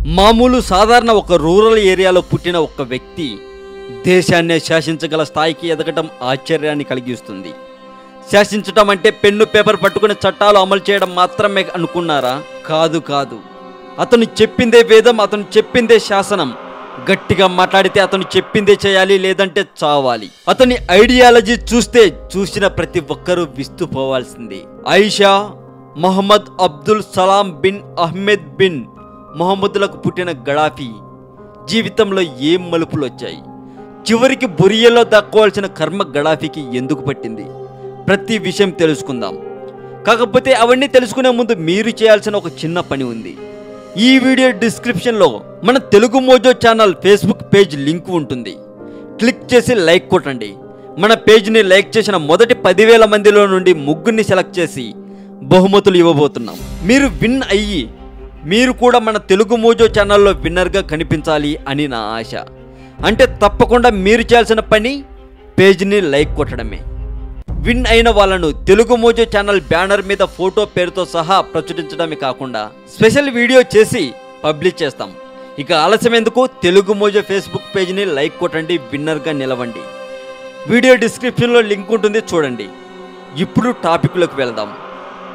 మామూలు సాధారణ ఒక రూరల్ ఏరియాలో పుట్టిన ఒక వ్యక్తి దేశాన్నే శాసించగల స్థాయికి ఎదగటం ఆశ్చర్యాన్ని కలిగిస్తుంది. శాసించటం అంటే పెన్ను పేపర్ పట్టుకుని చట్టాలు అమలు చేయడం మాత్రమే అనుకున్నారా? కాదు కాదు. అతను చెప్పిందే వేదం, అతను చెప్పిందే శాసనం. గట్టిగా మాట్లాడితే అతను చెప్పిందే చేయాలి, లేదంటే చావాలి. అతని ఐడియాలజీ చూస్తే చూసిన ప్రతి ఒక్కరూ విస్తుపోవాల్సిందే. ఆయిషా మొహమ్మద్ అబ్దుల్ సలాం బిన్ అహ్మద్ బిన్ మొహమ్మద్లకు పుట్టిన గడాఫీ జీవితంలో ఏం మలుపులు వచ్చాయి? చివరికి బొరియలో దక్కోవాల్సిన కర్మ గడాఫీకి ఎందుకు పట్టింది? ప్రతి విషయం తెలుసుకుందాం. కాకపోతే అవన్నీ తెలుసుకునే ముందు మీరు చేయాల్సిన ఒక చిన్న పని ఉంది. ఈ వీడియో డిస్క్రిప్షన్లో మన Telugu Mojo channel Facebook page link ఉంటుంది. క్లిక్ చేసి లైక్ కొట్టండి. మన పేజ్ని లైక్ చేసిన మొదటి 10,000 మందిలో నుండి ముగ్గురిని సెలెక్ట్ చేసి బహుమతులు ఇవ్వబోతున్నాం. మీరు విన్ అయ్యి మీరు కూడా మన తెలుగు మోజో ఛానల్లో విన్నర్గా కనిపించాలి అని నా ఆశ. అంటే తప్పకుండా మీరు చేయాల్సిన పని పేజ్ని లైక్ కొట్టడమే. విన్ అయిన వాళ్ళను తెలుగు మోజో ఛానల్ బ్యానర్ మీద ఫోటో పేరుతో సహా ప్రచురించడమే కాకుండా స్పెషల్ వీడియో చేసి పబ్లిష్ చేస్తాం. ఇక ఆలస్యం ఎందుకు? తెలుగు మోజో ఫేస్బుక్ పేజ్ని లైక్ కొట్టండి, విన్నర్గా నిలవండి. వీడియో డిస్క్రిప్షన్లో లింక్ ఉంటుంది, చూడండి. ఇప్పుడు టాపిక్లోకి వెళ్దాం.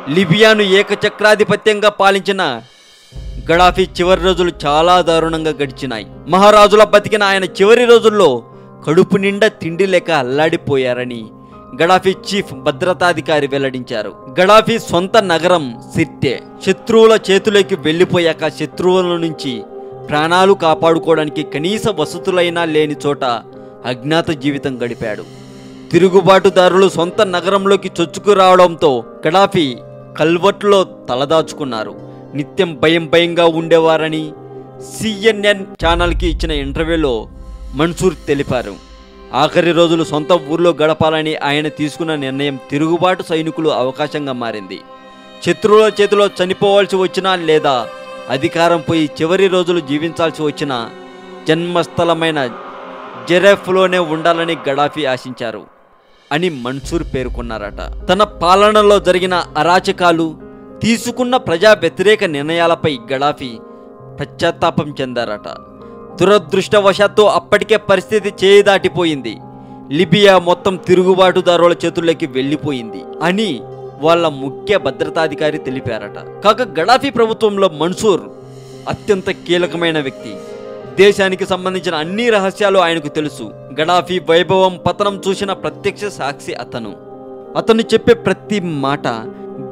లిబియాను ఏకచక్రాధిపత్యంగా పాలించిన గడాఫీ చివరి రోజులు చాలా దారుణంగా గడిచినాయి. మహారాజుల బతికిన ఆయన చివరి రోజుల్లో కడుపు నిండా తిండి లేక అల్లాడిపోయారని గడాఫీ చీఫ్ భద్రతాధికారి వెల్లడించారు. గడాఫీ సొంత నగరం సిర్టే శత్రువుల చేతులోకి వెళ్లిపోయాక శత్రువుల నుంచి ప్రాణాలు కాపాడుకోవడానికి కనీస వసతులైనా లేని చోట అజ్ఞాత జీవితం గడిపాడు. తిరుగుబాటుదారులు సొంత నగరంలోకి చొచ్చుకురావడంతో గడాఫీ కల్వర్ట్లో తలదాచుకున్నారు. నిత్యం భయంగా ఉండేవారని CNN ఛానల్కి ఇచ్చిన ఇంటర్వ్యూలో మన్సూర్ తెలిపారు. ఆఖరి రోజులు సొంత ఊర్లో గడపాలని ఆయన తీసుకున్న నిర్ణయం తిరుగుబాటు సైనికులు అవకాశంగా మారింది. శత్రువుల చేతిలో చనిపోవాల్సి వచ్చినా లేదా అధికారం పోయి చివరి రోజులు జీవించాల్సి వచ్చినా జన్మస్థలమైన జెరెఫ్లోనే ఉండాలని గడాఫీ ఆశించారు అని మన్సూర్ పేర్కొన్నారట. తన పాలనలో జరిగిన అరాచకాలు, తీసుకున్న ప్రజా వ్యతిరేక నిర్ణయాలపై గడాఫీ పశ్చాత్తాపం చెందారట. దురదృష్టవశాత్తు అప్పటికే పరిస్థితి చేయి దాటిపోయింది. లిబియా మొత్తం తిరుగుబాటుదారుల చేతుల్లోకి వెళ్ళిపోయింది అని వాళ్ళ ముఖ్య భద్రతాధికారి తెలిపారట. కాగా గడాఫీ ప్రభుత్వంలో మన్సూర్ అత్యంత కీలకమైన వ్యక్తి. దేశానికి సంబంధించిన అన్ని రహస్యాలు ఆయనకు తెలుసు. గడాఫీ వైభవం పతనం చూసిన ప్రత్యక్ష సాక్షి అతను చెప్పే ప్రతి మాట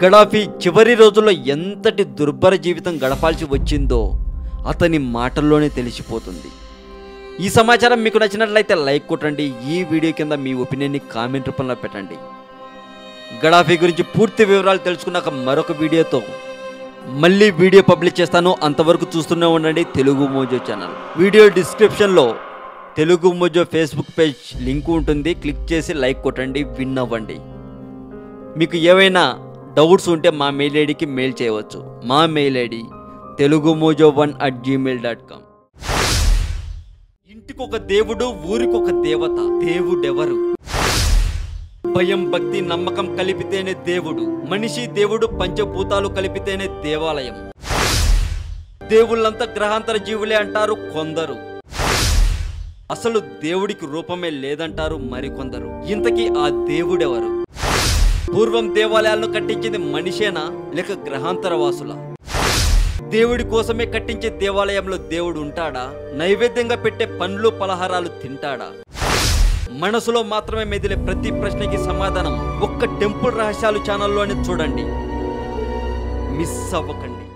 గడాఫీ చివరి రోజుల్లో ఎంతటి దుర్భర జీవితం గడపాల్సి వచ్చిందో అతని మాటల్లోనే తెలిసిపోతుంది. ఈ సమాచారం మీకు నచ్చినట్లయితే లైక్ కొట్టండి. ఈ వీడియో కింద మీ ఒపీనియన్ని కామెంట్ రూపంలో పెట్టండి. గడాఫీ గురించి పూర్తి వివరాలు తెలుసుకున్నాక మరొక వీడియోతో మళ్ళీ వీడియో పబ్లిష్ చేస్తాను. అంతవరకు చూస్తూనే ఉండండి తెలుగు మోజో ఛానల్. వీడియో డిస్క్రిప్షన్లో Telugu Mojo Facebook page link ఉంటుంది. క్లిక్ చేసి లైక్ కొట్టండి, విన్ అవ్వండి. మీకు ఏవైనా డౌట్స్ ఉంటే మా మెయిల్ ఐడికి మెయిల్ చేయవచ్చు. మా మెయిల్ ఐడి telugumojo1@gmail.com. ఇంటికొక దేవుడు, ఊరికొక దేవత. దేవుడెవరు? భయం, భక్తి, నమ్మకం కలిపితేనే దేవుడు. మనిషి దేవుడు, పంచభూతాలు కలిపితేనే దేవాలయం. దేవుళ్ళంతా గ్రహాంతర జీవులే అంటారు కొందరు. అసలు దేవుడికి రూపమే లేదంటారు మరికొందరు. ఇంతకీ ఆ దేవుడెవరు? పూర్వం దేవాలయాలను కట్టించింది మనిషేనా లేక గ్రహాంతర వాసుల? దేవుడి కోసమే కట్టించే దేవాలయంలో దేవుడు ఉంటాడా? నైవేద్యంగా పెట్టే పండ్లు పలహారాలు తింటాడా? మనసులో మాత్రమే మెదిలే ప్రతి ప్రశ్నకి సమాధానం ఒక్క టెంపుల్ రహస్యాలు ఛానల్లోనే చూడండి. మిస్ అవ్వకండి.